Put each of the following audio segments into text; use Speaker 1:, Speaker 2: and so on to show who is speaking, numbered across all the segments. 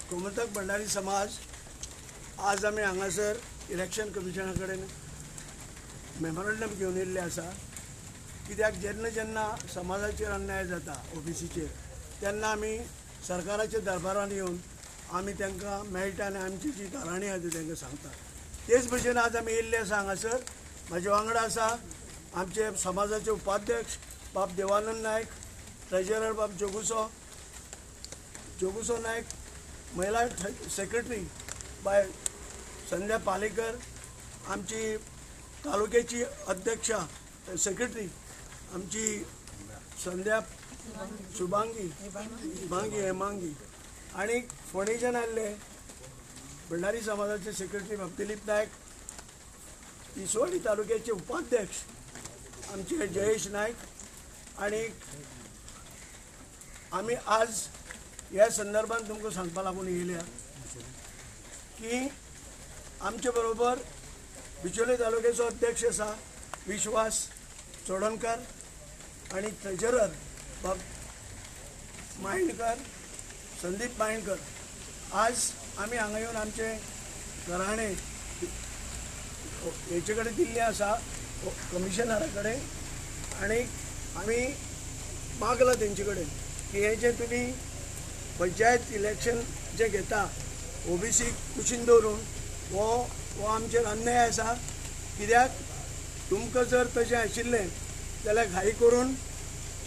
Speaker 1: गोमंतक भंडारी समाज आज आम्ही हांगासर इलेक्शन कमिशना कडेन मेमोरंडम घेवन येयल्ले आसा। कित्याक जेन्ना जेन्ना समाजाचेर अन्याय जाता ओबीसीचेर तेन्ना आमी सरकाराच्या दरबारान येवन आमी तांकां मेळटा आनी आमची जी गाराणी आसा ती तांकां सांगता। तेच भशेन आज आमी येयल्ले आसा हांगासर। म्हाजे वांगडा आसा आमचे समाजाचे उपाध्यक्ष बाब देवानंद नायक, ट्रेजरर बाब जोगुसो नायक, महिला सेक्रेटरी बाय संध्या पालेकर, आमची तालुक्याची अध्यक्षा सेक्रेटरी आमची संध्या शुभांगी हेमांगी, आणि फोंडेच्यान आयिल्ले भंडारी समाजाचे सेक्रेटरी बाब दिलीप नायक, तिसवाडी तालुक्याचे उपाध्यक्ष आमचे जयेश नायक। आणि आमी आज ह्या संदर्भात तुमकां सांगपा लागून येयल्या की आमचे बरोबर बिचोले तालुक्याचो अध्यक्ष आसा विश्वास चोडणकर आणि ट्रेजरर बाब मायंडकर संदीप मायंडकर। आज आमी हांगा येवन आमचे घराणे हेचे कडेन दिल्ले आसा कमिशनरा कडेन, आणि आमी मागला तेंचे कडेन की हे जे तुमी पंचायत इलेक्शन जे घेता ओबीसी कुशीन दवरून हो आमचेर अन्याय आसा। कित्याक तुमकां जर तशें आशिल्लें जाल्यार घाई करून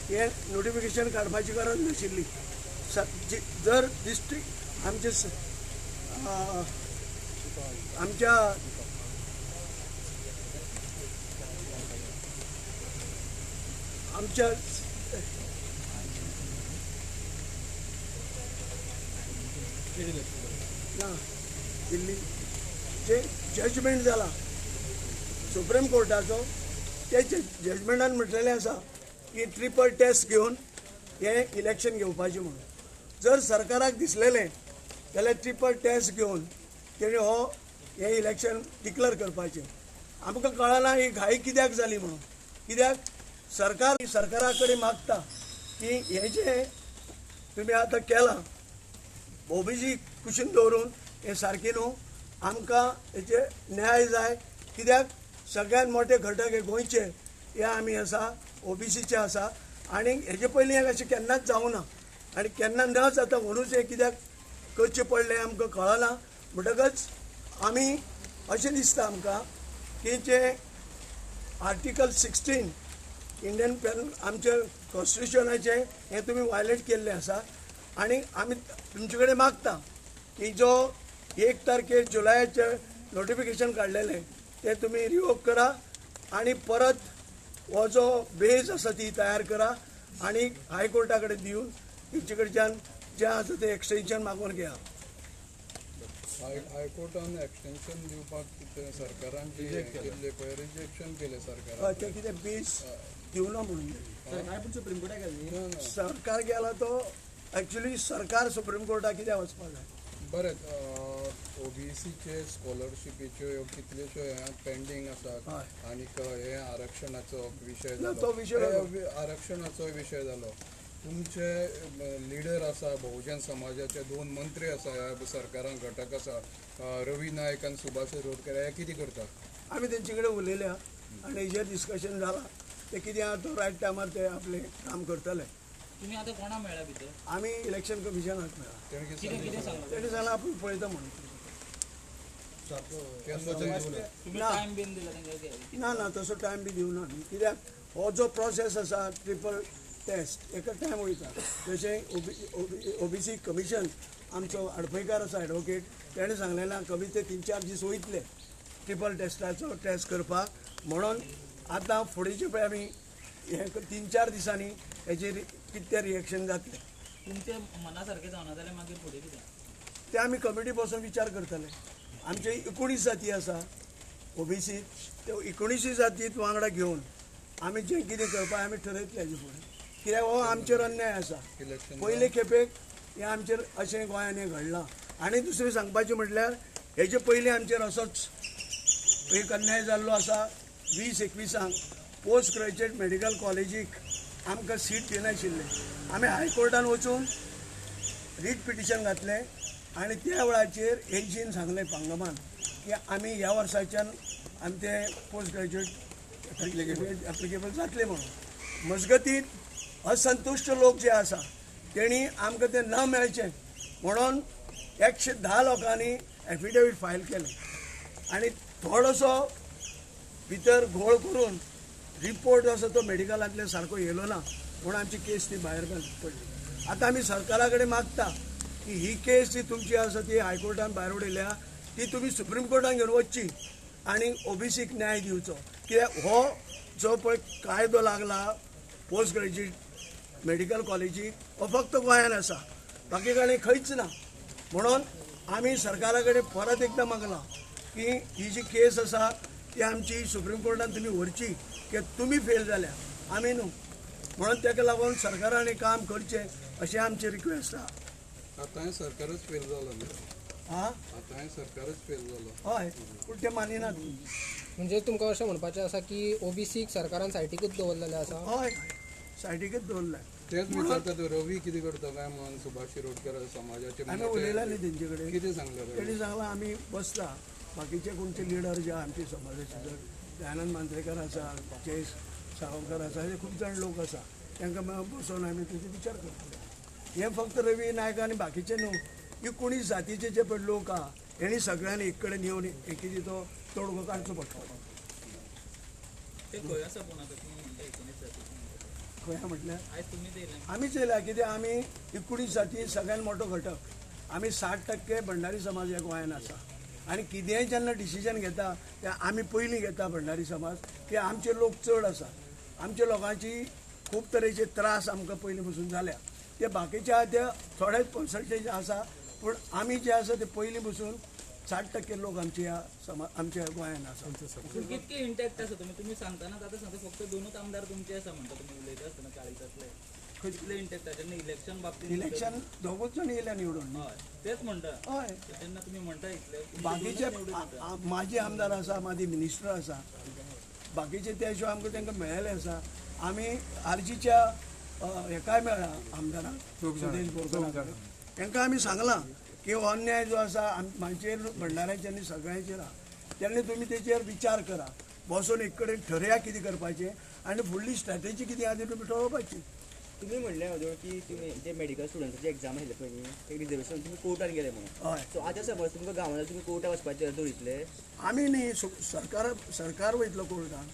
Speaker 1: हे नोटिफिकेशन काडपाची गरज नाशिल्ली। जर डिस्ट्रिक्ट आमच्या दिल्ली जे जजमेंट जाला सुप्रीम कोर्टाचो, ते जजमेंटान म्हटलेलें आसा की ट्रिपल टेस्ट घेवन हे इलेक्शन घेवपाचें म्हणून। जर सरकाराक दिसलेलें जाल्यार ट्रिपल टेस्ट घेवन तेणी हे इलेक्शन डिक्लेअर करपाचें। आमकां कळना ही घाई कित्याक जाली म्हणून। कित्याक सरकारा कडेन मागता की हे जे तुमी आतां केलां ओबीसी कुशीन दवरून हे सारकें न्हू, आमकां हेचे न्याय जाय। कित्याक सगळ्यात मोठे घटक हे गोंयचे हे आमी आसा ओबीसीचे आसा, आणि हेजे पयलीं हे अशें केन्नाच जावं ना, आनी केन्ना न जाता म्हणूच हे कित्याक करचें पडलें आमकां कळना। म्हणटकच आमी अशें दिसता आमकां की जे आर्टिकल 16 इंडियन आमचे कॉन्स्टिट्युशनाचे हे तुमी वायलेट केल्ले आसा, आणि आमी तुमचे कडेन मागता की जो 1 तारखेर जुलयाचे नोटिफिकेशन काडलेलें ते तुमी रिवोक करा, आणि परत हो जो बेज आसा ती तयार करा, आणि हायकोर्टा कडेन दिवन तेंचे कडच्यान जें आसा तें एक्सटेंशन मागून घेया।
Speaker 2: हायकोर्टान एक्सटेंशन दिवपाक सरकारान रिजेक्शन केले सरकार
Speaker 1: ते कितें बेज दिवना म्हणून
Speaker 3: सुप्रीम कोर्टाक
Speaker 1: सरकार गेला तो एक्चुअली सरकार सुप्रीम कोर्टाक कित्याक वचपाक जाय।
Speaker 2: बरें, ओबीसीचे स्कॉलरशिपीच्यो कितल्योश्यो पेंडींग आसात, आनीक हे आरक्षणाचो विशय जालो, आरक्षणाचो विशय जालो। तुमचे लिडर आसा बहुजन समाजाचे 2 मंत्री आसा ह्या सरकारान, घटक आसा रवी नायक आनी सुभाष शिरोडकर, हे कितें करतात?
Speaker 1: आमी तेंचे कडेन उलयल्या आनी हेजेर डिस्कशन जाला, ते कितें आहा तो रायट टायमार ते आपले काम करतले।
Speaker 3: तुम्ही आता कोणा मेळ्ळा भितर?
Speaker 1: आमी इलेक्शन कमिशनाक मेळ्ळा, तेणी सांगला आपूण पळयता म्हणून। ना तसो टायम बी दिवना आमी, कित्याक हो जो प्रोसेस आसा ट्रिपल टेस्ट एका टायम वयता। जशें ओबीसी कमिशन आमचो आडफळकर आसा एडवोकेट, तेणें सांगलेलें कमी ते 3-4 दीस वयतले ट्रिपल टेस्टाचो टेस्ट करपाक, म्हणून आतां फुडेंचे पळय आमी हे 3-4 दिसांनी हेचेर कितें रिएक्शन जातलें।
Speaker 3: तुमचे मना सारकें जावना जाल्यार मागीर फुडें कितें
Speaker 1: ते आमी कमिटी बसून विचार करतले। आमचे 19 जाती आसा ओबीसी, ते 19 जातींत वांगडा घेवन आमी जें कितें करपाक आमी ठरयतले हेजे फुडें। कित्याक हो आमचेर अन्याय आसा, पयले खेपेक हे आमचेर अशें गोंयान हें घडलां। आनी दुसरें सांगपाचें म्हटल्यार हेजे पयलीं आमचेर असोच एक अन्याय जाल्लो आसा 2021 पोस्ट ग्रॅज्युएट मेडिकल कॉलेजीक आमकां सीट दिनाशिल्ले, आमी हायकोर्टान वचून रीट पिटिशन घातलें आनी त्या वेळाचेर एजीन सांगलें पांगमान की आमी ह्या वर्साच्यान आमी ते पोस्ट ग्रॅज्युएट एप्लिकेबल जातले म्हणून. मजगतीत असंतुश्ट लोक जे आसा तेणी आमकां ते न मेळचें म्हणून 110 लोकांनी एफिडेवीट फायल केलें आनी थोडोसो भितर घोळ करून रिपोर्ट जो आसा तो मेडिकलांतले सारको येयलो ना म्हणून आमची केस ती भायर पडली. आतां आमी सरकारा कडेन मागता की ही केस जी तुमची आसा ती हायकोर्टान भायर उडयल्या ती तुमी सुप्रीम कोर्टान घेवन वचची आनी ओबीसीक न्याय दिवचो. कित्याक हो जो पळय कायदो लागला पोस्ट ग्रॅज्युएट मेडिकल कॉलेजीक हो फक्त गोंयान आसा, बाकी कडेन खंयच ना. म्हणून आमी सरकारा कडेन परत एकदां मागलां की ही जी केस आसा ती आमची सुप्रीम कोर्टान तुमी व्हरची कित्याक तुमी फेल जाल्या आमी न्हू. म्हणून ताका लागून सरकारान काम करचें अशें आमची रिक्वेस्ट आहा.
Speaker 2: आतां सरकारच फेल जालो न्ही.
Speaker 1: हां
Speaker 2: आतां सरकारच फेल जालो.
Speaker 1: हय पूण ते मानिनात.
Speaker 4: म्हणजे तुमकां अशें म्हणपाचें आसा की ओबीसीक सरकारान सायटीकूच दवरलेलें आसा.
Speaker 1: हय सायटीकच दवरलाय.
Speaker 2: तेच विचारतात रवी कितें करता काय म्हणून सुभाष शिरोडकर समाजाचे
Speaker 1: आमी उलयला न्ही तेंचे कडेन.
Speaker 2: कितें सांगलें रवी?
Speaker 1: तेणी सांगलां आमी बसता बाकीचे कोणते लिडर जे आमचे समाजाचे जर दयानंद मांद्रेकर आसा, जयेश सावरकर आसा, हे खूब जाण लोक आसा तांकां मेळून बसोवन आमी तेचे विचार करतले. हे फक्त रवी नायक आनी बाकीचे न्हू, ही कोणी जातीचे जे पळय लोक आहा हेणी सगळ्यांनी एक कडेन येवन एकीची तो तोडगो काडचो पडटलो.
Speaker 3: ते खंय आसा पूण आतां तुमी म्हणटा 19 जाती.
Speaker 1: खंय म्हटल्यार
Speaker 3: आयज तुमी येयले
Speaker 1: आमीच येयला कित्याक आमी 19 जाती सगळ्यात मोठो घटक. आमी 60% भंडारी समाज ह्या गोंयान आसा आनी कितेंय जेन्ना डिसिजन घेता ते आमी पयलीं घेता भंडारी समाज की आमचे लोक चड आसा. आमच्या लोकांची खूब तरेचे त्रास आमकां पयलीं पासून जाल्या. ते बाकीचे आहा ते थोडेच पर्संटेज आसा पूण आमी जे आसा ते पयलीं पासून 60% लोक आमच्या गोंयान आसा.
Speaker 3: पूण कितके इंटॅक्ट आसा तुमी सांगताना आतां सांगता फक्त 2च आमदार तुमचे आसा म्हणटा तुमी उलयता आसतना 40तले कितले इंटॅक्ट जेन्ना इलेक्शन बाबतींत
Speaker 1: इलेक्शन दोगूच जाण येयल्या निवडून.
Speaker 3: हय तेच म्हणटा.
Speaker 1: हय
Speaker 3: जेन्ना तुमी म्हणटा इतले
Speaker 1: बाकीचे माझे आमदार आसा, माझे मिनिस्टर आसा, बाकीचे त्या शिवाय आमकां तांकां मेळ्ळेले आसा. आमी आरजीच्या हेकाय मेळ्ळा आमदाराक सुदेश बोरकर तांकां आमी सांगलां की हो अन्याय जो आसा मागचेर भंडाऱ्याचेर आनी सगळ्यांचेर आहा तेन्ना तुमी तेचेर विचार करा, बसून एक कडेन ठरया कितें करपाचें आनी फुडली स्ट्रॅटेजी कितें आहा ती तुमी ठरोवपाची.
Speaker 5: तुम्ही म्हणले अजून की तुम्ही जे मेडिकल स्टुडंटाची एक्झाम आसले पळय न्ही एक रिजर्वेशन तुम्ही कोर्टान गेले म्हणून.
Speaker 1: हय
Speaker 5: सो आतां समज तुमकां गांवांत तुमी कोर्टाक वचपाचे दवरितले.
Speaker 1: आमी न्ही सरकार वयतलो कोर्टान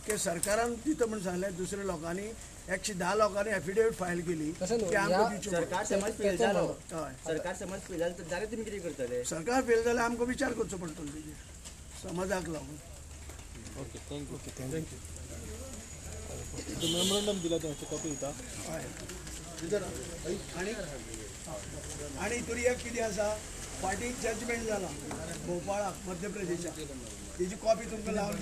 Speaker 1: की सरकारान दिता म्हणून सांगलें. दुसऱ्या लोकांनी 110 लोकांनी एफिडेवीट फायल केली
Speaker 4: तशें न्हू,
Speaker 1: की आमकां दिवचें
Speaker 5: सरकार समज फेल जालो
Speaker 1: पडटलें. हय
Speaker 5: सरकार समज फेल जालो जाल्यार तुमी कितें करतले.
Speaker 1: सरकार फेल जाल्यार आमकां विचार करचो पडटलो तेजेर समाजाक लागून.
Speaker 6: मेमोरंडम दिला तुमची कॉपी दिता.
Speaker 1: हय आनी तरी एक कितें आसा फाटीं जजमेंट जाला भोपाळाक मध्य प्रदेशाक तेजी कॉपी तुमकां लावन